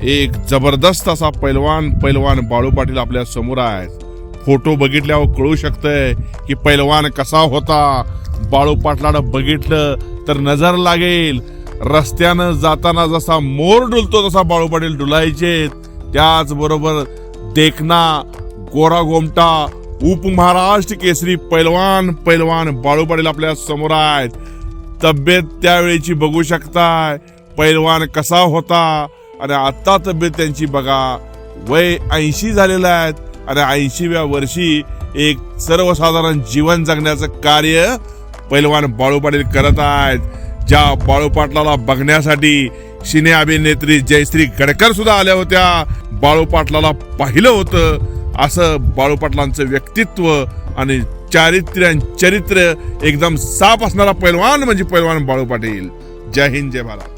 एक जबरदस्त असा पैलवान बाळू पाटील आपल्या समोर आहेत. फोटो बघितल्यावर कळू शकतंय की पैलवान कसा होता. बाळू पाटलानं बघितलं तर नजर लागेल. रस्त्यानं जाताना जसा मोर डुलतो तसा बाळू पाटील डुलायचे. त्याचबरोबर देखना गोरा गोमटा उपमहाराष्ट्र केसरी पैलवान बाळू पाटील आपल्या समोर आहेत. तब्येत त्यावेळेची बघू शकताय. पैलवान कसा होता आणि आता तब्येत त्यांची बघा. वय 80 झालेलं आहेत आणि 80व्या वर्षी एक सर्वसाधारण जीवन जगण्याचं कार्य पैलवान बाळू पाटील करत आहेत. ज्या बाळू पाटलाला बघण्यासाठी सिने अभिनेत्री जयश्री गडकर सुद्धा आल्या होत्या. बाळू पाटलाला पाहिलं होतं. असं बाळू पाटलांचं व्यक्तित्व आणि चरित्र एकदम साफ असणारा पैलवान म्हणजे पैलवान बाळू पाटील. जय हिंद जय भारत.